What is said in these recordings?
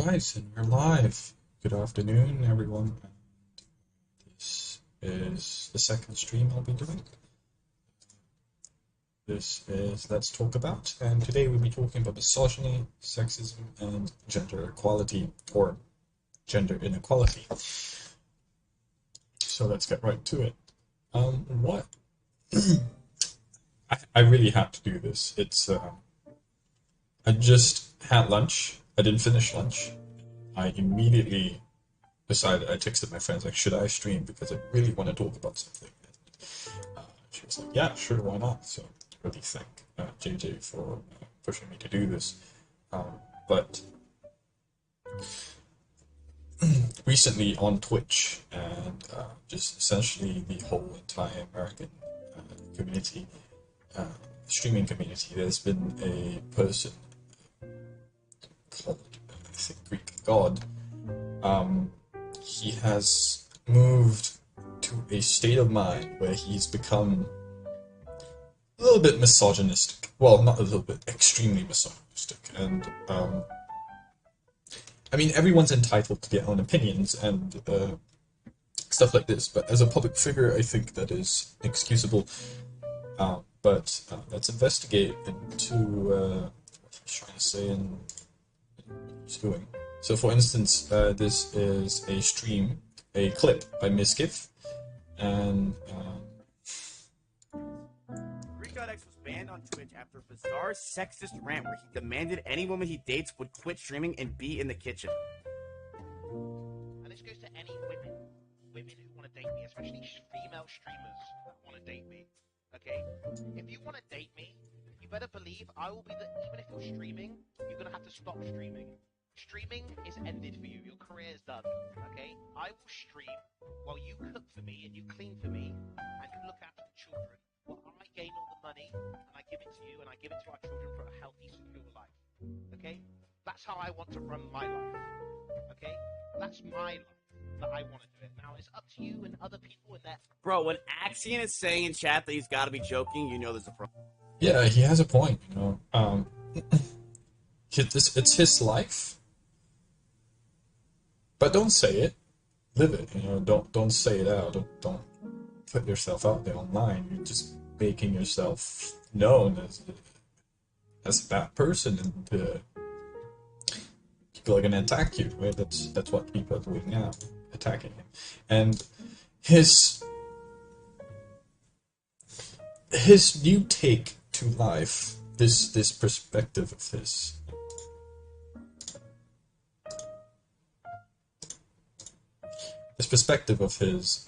Right, and we're live. Good afternoon, everyone. This is the second stream I'll be doing. This is Let's Talk About, and today we'll be talking about misogyny, sexism, and gender equality, or gender inequality. So let's get right to it. What? I really have to do this. I just had lunch. I didn't finish lunch. I immediately decided, I texted my friends, like, should I stream? Because I really want to talk about something. She was like, yeah, sure, why not? So I really thank JJ for pushing me to do this. But recently on Twitch and just essentially the whole entire American community, uh, streaming community, there's been a person called, I think, Greek God. Um, he has moved to a state of mind where he's become a little bit misogynistic. Well, not a little bit, extremely misogynistic. And, I mean, everyone's entitled to their own opinions and stuff like this, but as a public figure, I think that is excusable. But let's investigate into what he's trying to say and what he's doing. So, for instance, this is a stream, a clip by Miss Giff, and Greek God X was banned on Twitch after a bizarre sexist rant where he demanded any woman he dates would quit streaming and be in the kitchen. And this goes to any women who want to date me, especially female streamers that want to date me. Okay, if you want to date me, you better believe I will be the. Even if you're streaming, you're gonna have to stop streaming. Streaming is ended for you. Your career is done. Okay, I will stream while you cook for me and you clean for me and you look after the children. While I gain all the money and I give it to you and I give it to our children for a healthy, secure life. Okay, that's how I want to run my life. Okay, that's my life that I want to do it. Now it's up to you and other people in that. Bro, when Axion is saying in chat that he's got to be joking, you know there's a problem. yeah, he has a point. It's his life, but don't say it, live it. Don't say it out. Don't put yourself out there online. You're just making yourself known as a bad person, and people are gonna attack you. Right? That's what people are doing now, attacking him, and his his new take to life, this perspective of his. This perspective of his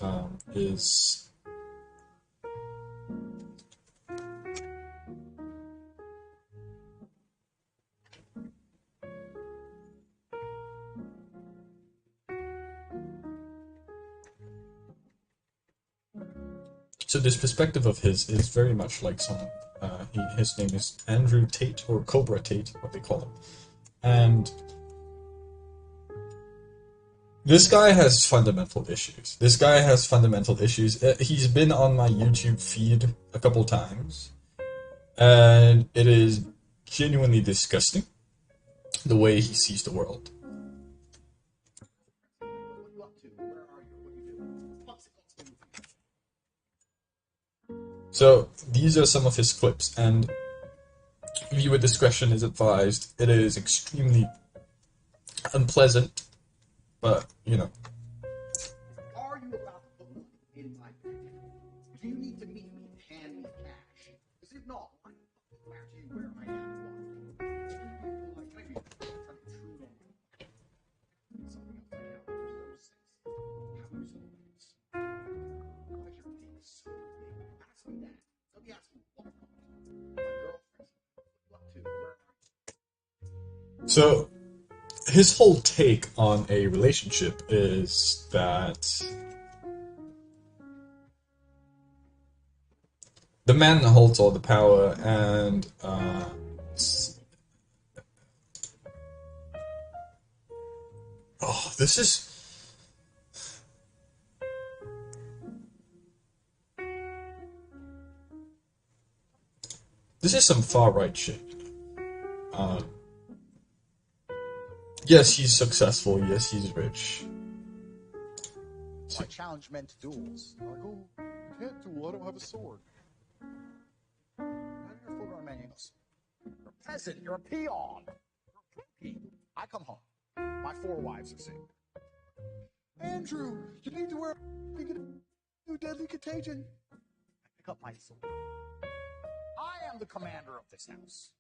is so this perspective of his is very much like someone. His name is Andrew Tate, or Cobra Tate, what they call him, and this guy has fundamental issues. This guy has fundamental issues. He's been on my YouTube feed a couple times, and it is genuinely disgusting the way he sees the world. So these are some of his clips, and viewer discretion is advised. It is extremely unpleasant, but Are you about to put money in my bank? Do you need to meet me and hand me cash? Because if not, I'm back to you where I am. Like maybe trying to intrude on something else I have. There's no sense. Have you some things? Why is your dick so big? Ask me that. Let me ask you what. My girlfriend. What to? Where are you? so his whole take on a relationship is that the man holds all the power, and oh, this is some far right shit. Yes, he's successful. Yes, he's rich. I challenge men to duels. They're like, oh, you can't duel. I don't have a sword. How do you fool around manuals? You're a peasant. You're a peon. You're a cookie. I come home. My 4 wives are sick. Andrew, you need to wear a deadly contagion. I pick up my sword. I am the commander of this house.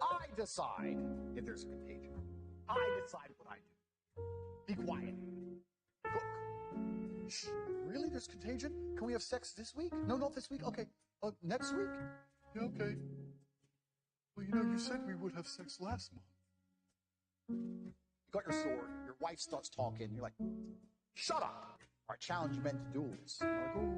I decide if there's a contagion. I decide what I do. Be quiet. Cook. Shh. Really? There's contagion? Can we have sex this week? No, not this week. Okay. Next week? Yeah, okay. Well, you said we would have sex last month. You got your sword. Your wife starts talking. You're like, shut up. I challenge men to duels. They're like, oh.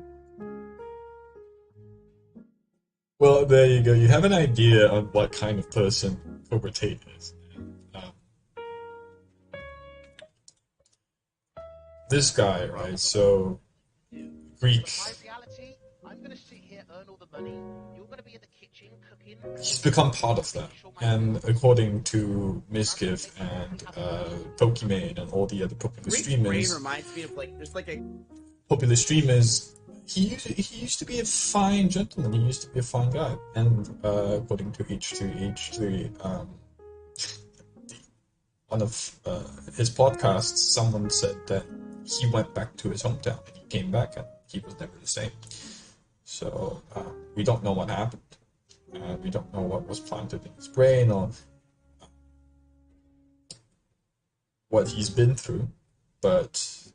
Well, there you go. You have an idea on what kind of person Cobra Tate is. This guy, right? So, Greek. My reality, I'm gonna sit here, earn all the money. You're gonna be in the kitchen cooking. He's become part of that. And according to Miskiff and Pokimane and all the other popular Greek's brain streamers, reminds me of like there's like a popular streamers, he used to be a fine gentleman. He used to be a fine guy. And according to H3, one of his podcasts, someone said that he went back to his hometown and he came back and he was never the same. So we don't know what happened. We don't know what was planted in his brain or what he's been through. But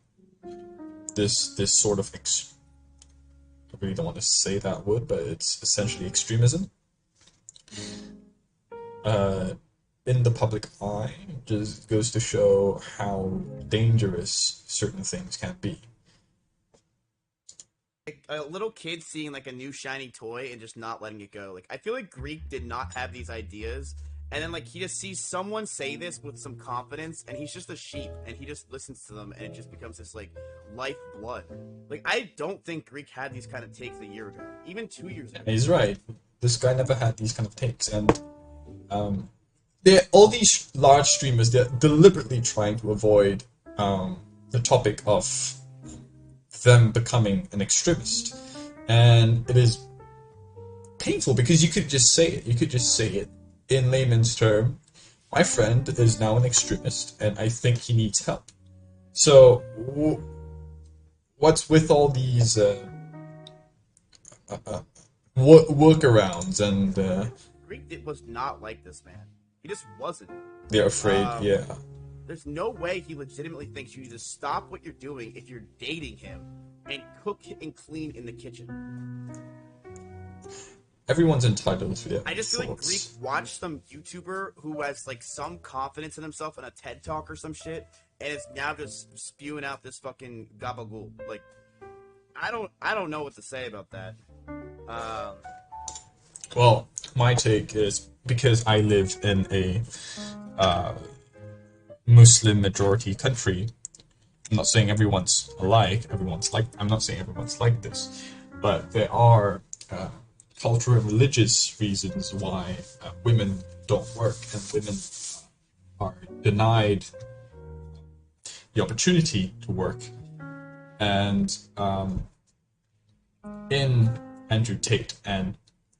this sort of I really don't want to say that word, but it's essentially extremism. In the public eye, just goes to show how dangerous certain things can be. a little kid seeing like a new shiny toy and just not letting it go. Like I feel like Greek did not have these ideas, and then like he just sees someone say this with some confidence, and he's just a sheep, and he just listens to them, and it just becomes this like lifeblood. Like I don't think Greek had these kind of takes a year ago, even 2 years ago. He's right. This guy never had these kind of takes, and all these large streamers, they're deliberately trying to avoid the topic of them becoming an extremist. And it is painful because you could just say it. You could just say it in layman's term. My friend is now an extremist, and I think he needs help. So, what's with all these workarounds and... Greek was not like this, man. He just wasn't. They're afraid, yeah. There's no way he legitimately thinks you need to stop what you're doing if you're dating him and cook and clean in the kitchen. Everyone's entitled to their I just feel like thoughts. Greek watched some YouTuber who has like some confidence in himself in a TED Talk or some shit, and is now just spewing out this fucking gabagool. Like, I don't know what to say about that. Well, my take is because I live in a Muslim majority country. I'm not saying everyone's alike. I'm not saying everyone's like this, but there are cultural and religious reasons why women don't work and women are denied the opportunity to work. And in Andrew Tate and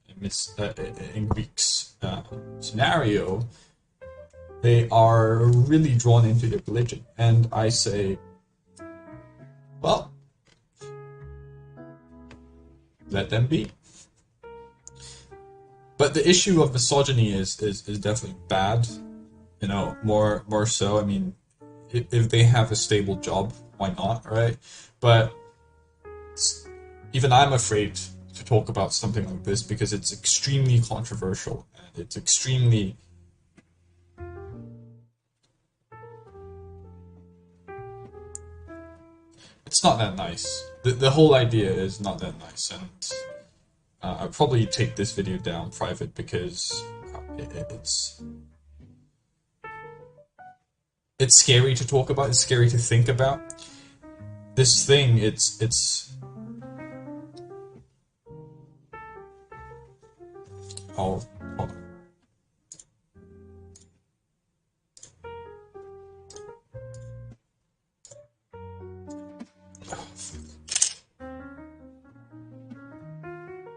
in Greek's scenario, they are really drawn into their religion. And I say, well, let them be. But the issue of misogyny is definitely bad. You know, more so. I mean, if they have a stable job, why not, right? But even I'm afraid to talk about something like this because it's extremely controversial and it's extremely it's not that nice. The whole idea is not that nice, and I'll probably take this video down private because it's scary to talk about. It's scary to think about. This thing, it's